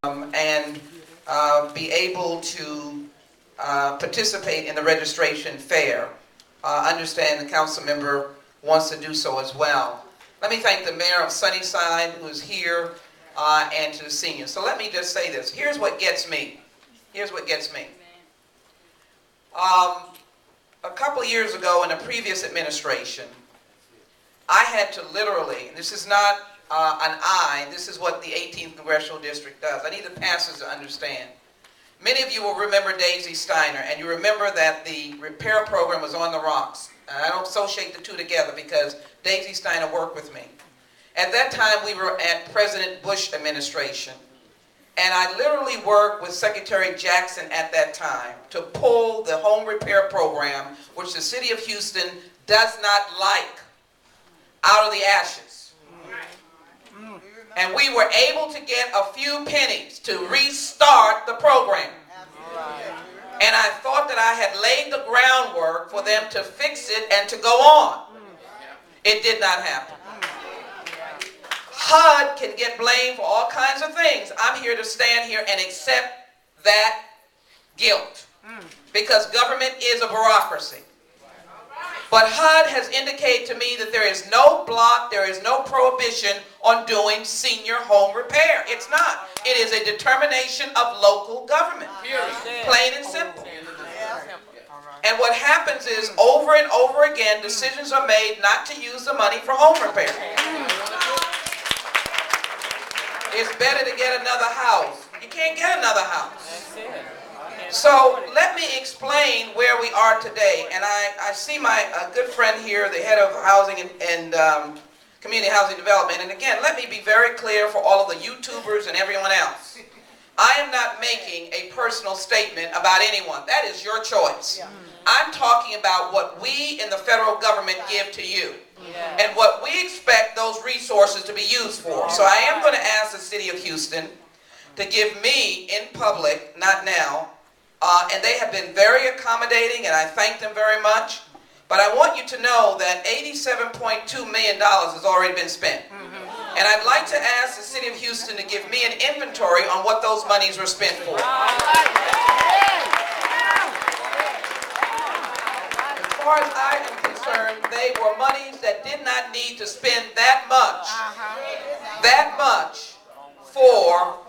and be able to participate in the registration fair. Understand the council member wants to do so as well. Let me thank the mayor of Sunnyside who is here and to the seniors. So let me just say this. Here's what gets me. Here's what gets me. A couple years ago in a previous administration, I had to literally, and this is not an I, this is what the 18th Congressional District does. I need the pastors to understand. Many of you will remember Daisy Steiner, and you remember that the repair program was on the rocks. And I don't associate the two together because Daisy Steiner worked with me. At that time, we were at President Bush administration. And I literally worked with Secretary Jackson at that time to pull the home repair program, which the city of Houston does not like, out of the ashes. And we were able to get a few pennies to restart the program. And I thought that I had laid the groundwork for them to fix it and to go on. It did not happen. HUD can get blamed for all kinds of things. I'm here to stand here and accept that guilt because government is a bureaucracy. But HUD has indicated to me that there is no block, there is no prohibition on doing senior home repair. It's not. It is a determination of local government. Plain and simple. And what happens is over and over again, decisions are made not to use the money for home repair. It's better to get another house. You can't get another house. So let me explain where we are today. And I see my good friend here, the head of housing and community housing development. And again, let me be very clear for all of the YouTubers and everyone else. I am not making a personal statement about anyone. That is your choice. I'm talking about what we in the federal government give to you. And what we expect those resources to be used for. So I am going to ask the city of Houston to give me in public, not now, and they have been very accommodating and I thank them very much. But I want you to know that $87.2 million has already been spent. And I'd like to ask the city of Houston to give me an inventory on what those monies were spent for. As far as I am concerned, they were monies that did not need to spend that much for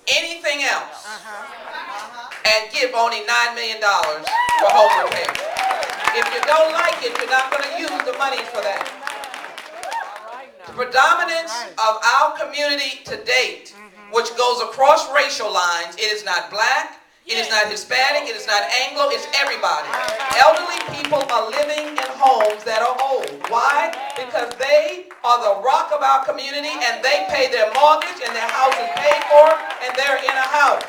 anything else, and give only $9 million for home repair. If you don't like it, you're not going to use the monies for that. The predominance of our community to date, which goes across racial lines, it is not black, it is not Hispanic, it is not Anglo, it's everybody. Elderly people are living in homes that are old. Why? Because they are the rock of our community and they pay their mortgage and their house is paid for and they're in a house.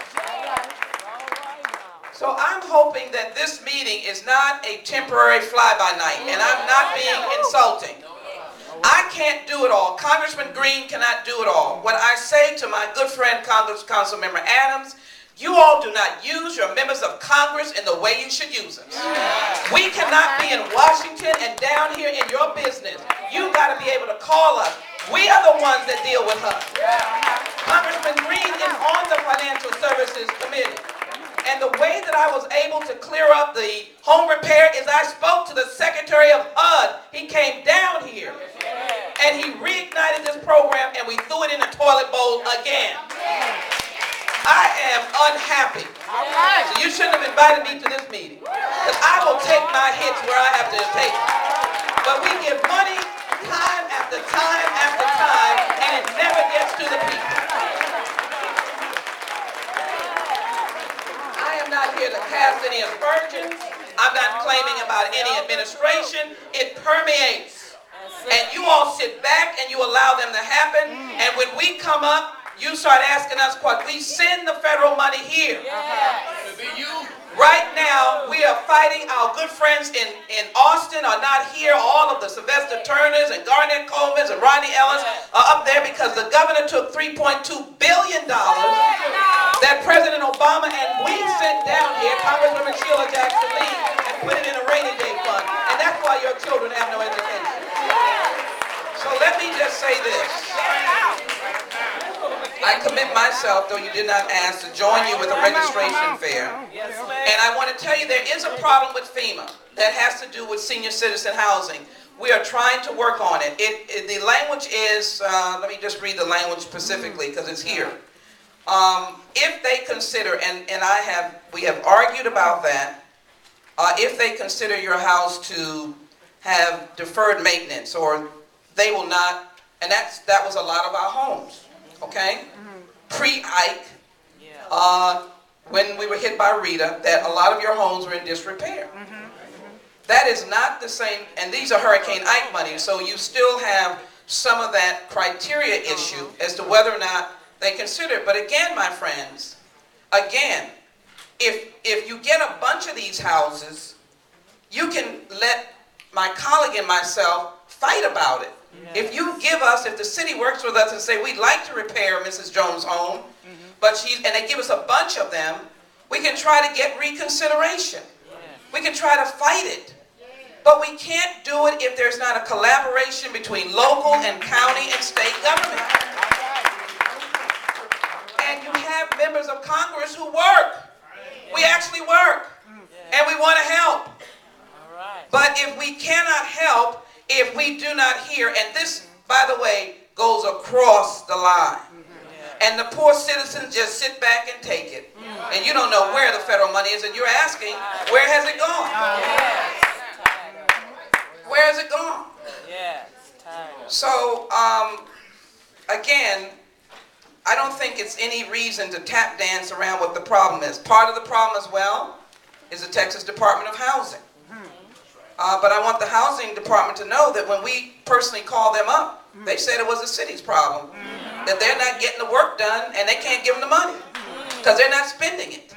So I'm hoping that this meeting is not a temporary fly-by-night, and I'm not being insulting. I can't do it all. Congressman Green cannot do it all. What I say to my good friend Councilmember Adams, you all do not use your members of Congress in the way you should use them. We cannot be in Washington and down here in your business. You got to be able to call us. We are the ones that deal with us. Congressman Green is on the Financial Services Committee. And the way that I was able to clear up the home repair is I spoke to the Secretary of HUD. He came down here and he reignited this program and we threw it in the toilet bowl again. I am unhappy. So you shouldn't have invited me to this meeting. Because I will take my hits where I have to take them. But we give money time after time after time and it never gets to the people. I'm not here to cast any aspersions. I'm not claiming about any administration. It permeates. And you all sit back and you allow them to happen. And when we come up, you start asking us what we send the federal money here. Right now, we are fighting. Our good friends in Austin are not here. All of the Sylvester Turners and Garnett Coleman's and Ronnie Ellis are up there because the governor took $3.2 billion that President Obama and we sent down here, Congresswoman Sheila Jackson Lee, and put it in a rainy day fund. And that's why your children have no education. So let me just say this. I commit myself, though you did not ask, to join you with a registration fair. And I want to tell you there is a problem with FEMA that has to do with senior citizen housing. We are trying to work on it. The language is, let me just read the language specifically because it's here. If they consider, and we have argued about that, if they consider your house to have deferred maintenance, or they will not, and that was a lot of our homes, okay? Pre-Ike, when we were hit by Rita, that a lot of your homes were in disrepair. That is not the same, and these are Hurricane Ike money, so you still have some of that criteria issue as to whether or not they consider it. But again, my friends, again, if you get a bunch of these houses, you can let my colleague and myself fight about it. If you give us, if the city works with us and say, we'd like to repair Mrs. Jones' home, and they give us a bunch of them, we can try to get reconsideration. We can try to fight it. But we can't do it if there's not a collaboration between local and county and state government. And you have members of Congress who work. We actually work. And we want to help. But if we cannot help, if we do not hear, and this, by the way, goes across the line. And the poor citizens just sit back and take it. And you don't know where the federal money is, and you're asking, where has it gone? Where has it gone? So, again, I don't think it's any reason to tap dance around what the problem is. Part of the problem as well is the Texas Department of Housing. But I want the housing department to know that when we personally call them up, they said it was the city's problem. That they're not getting the work done and they can't give them the money because they're not spending it.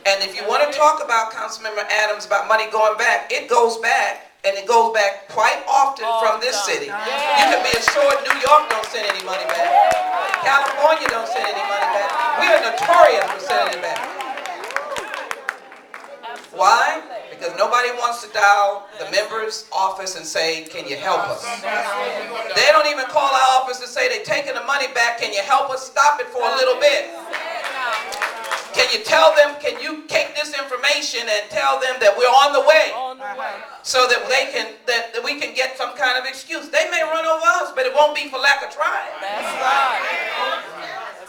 And if you want to talk about, Councilmember Adams, about money going back, it goes back, and it goes back quite often from this city. You can be assured New York don't send any money back. California don't send any money back. We are notorious for sending it back. Why? Because nobody wants to dial the member's office and say, can you help us? They don't even call our office to say they're taking the money back. Can you help us stop it for a little bit? Can you tell them, can you take this information and tell them that we're on the way? So that that we can get some kind of excuse. They may run over us, but it won't be for lack of trying.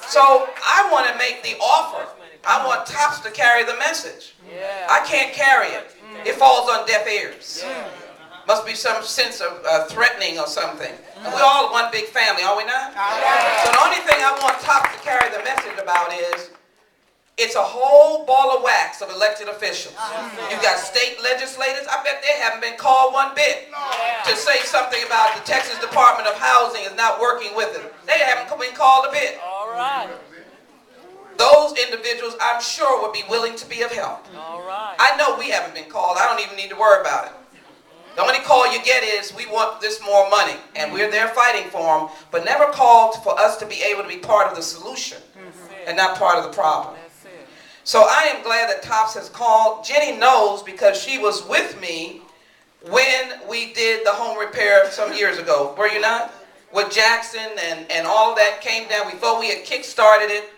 So I want to make the offer. I want TOPS to carry the message. I can't carry it. It falls on deaf ears. Must be some sense of threatening or something. And we're all one big family, are we not? So the only thing I want TOPS to carry the message about is it's a whole ball of wax of elected officials. You've got state legislators. I bet they haven't been called one bit to say something about the Texas Department of Housing is not working with it. They haven't been called a bit. Those individuals, I'm sure, would be willing to be of help. I know we haven't been called. I don't even need to worry about it. The only call you get is, we want this more money, and we're there fighting for them, but never called for us to be able to be part of the solution and not part of the problem. So I am glad that TOPS has called. Jenny knows because she was with me when we did the home repair some years ago. Were you not? With Jackson and all of that came down. We thought we had kick-started it.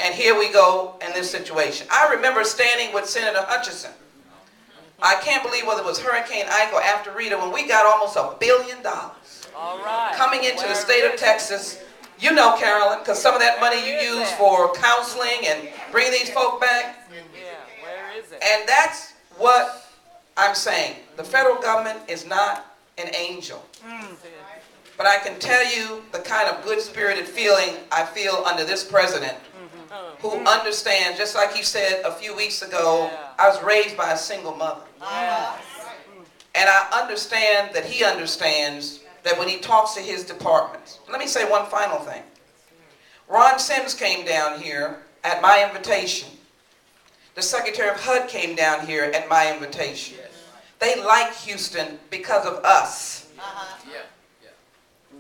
And here we go in this situation. I remember standing with Senator Hutchinson. I can't believe whether it was Hurricane Ike or after Rita when we got almost $1 billion coming into the state of Texas. You know, Carolyn, because some of that money you use for counseling and bringing these folk back. And that's what I'm saying. The federal government is not an angel. But I can tell you the kind of good-spirited feeling I feel under this president, who understands, just like he said a few weeks ago, I was raised by a single mother. And I understand that he understands that when he talks to his departments. Let me say one final thing. Ron Sims came down here at my invitation. The Secretary of HUD came down here at my invitation. They like Houston because of us.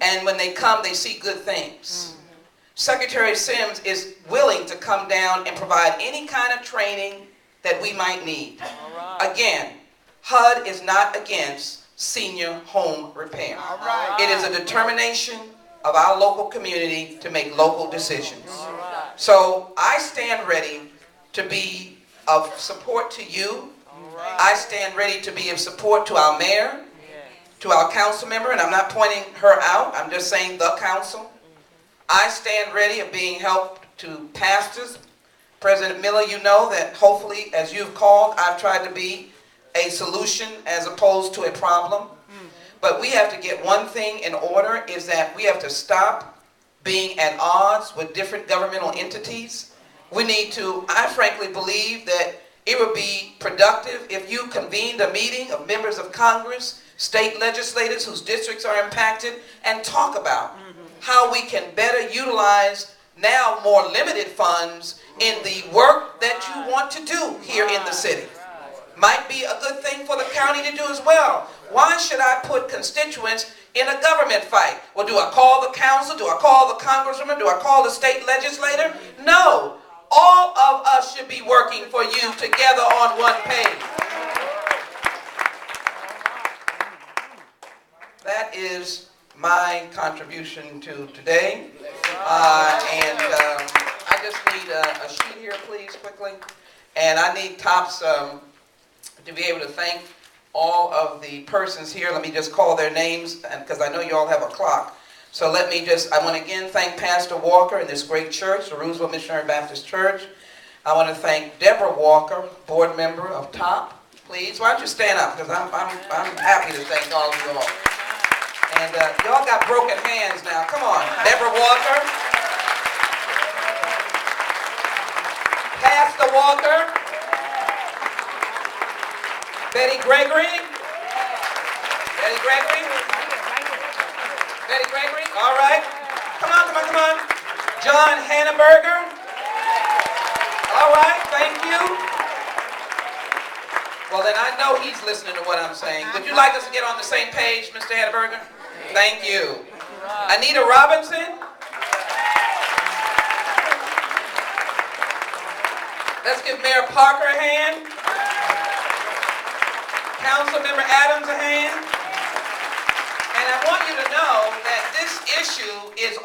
And when they come, they see good things. Secretary Sims is willing to come down and provide any kind of training that we might need. Again, HUD is not against senior home repair. It is a determination of our local community to make local decisions. So I stand ready to be of support to you. I stand ready to be of support to our mayor, to our council member, and I'm not pointing her out, I'm just saying the council. I stand ready of being help to pastors. President Miller, you know that hopefully, as you've called, I've tried to be a solution as opposed to a problem. But we have to get one thing in order, is that we have to stop being at odds with different governmental entities. We need to, I frankly believe that it would be productive if you convened a meeting of members of Congress, state legislators whose districts are impacted, and talk about how we can better utilize now more limited funds in the work that you want to do here in the city. Might be a good thing for the county to do as well. Why should I put constituents in a government fight? Well, do I call the council? Do I call the congresswoman? Do I call the state legislator? No. All of us should be working for you together on one page. That is my contribution to today. I just need a sheet here, please, quickly. And I need Tops to be able to thank all of the persons here. Let me just call their names, because I know you all have a clock. So let me just, I want to again thank Pastor Walker and this great church, the Roosevelt Missionary Baptist Church. I want to thank Deborah Walker, board member of TOP. Please, why don't you stand up, because I'm happy to thank all of you all. And y'all got broken hands now. Come on. Deborah Walker. Pastor Walker. Betty Gregory. Betty Gregory. Betty Gregory. All right. Come on, come on, come on. John Hanneberger. All right. Thank you. Well, then I know he's listening to what I'm saying. Would you like us to get on the same page, Mr. Hanneberger? Thank you. Anita Robinson. Let's give Mayor Parker a hand. Councilmember Adams a hand. And I want you to know that this issue is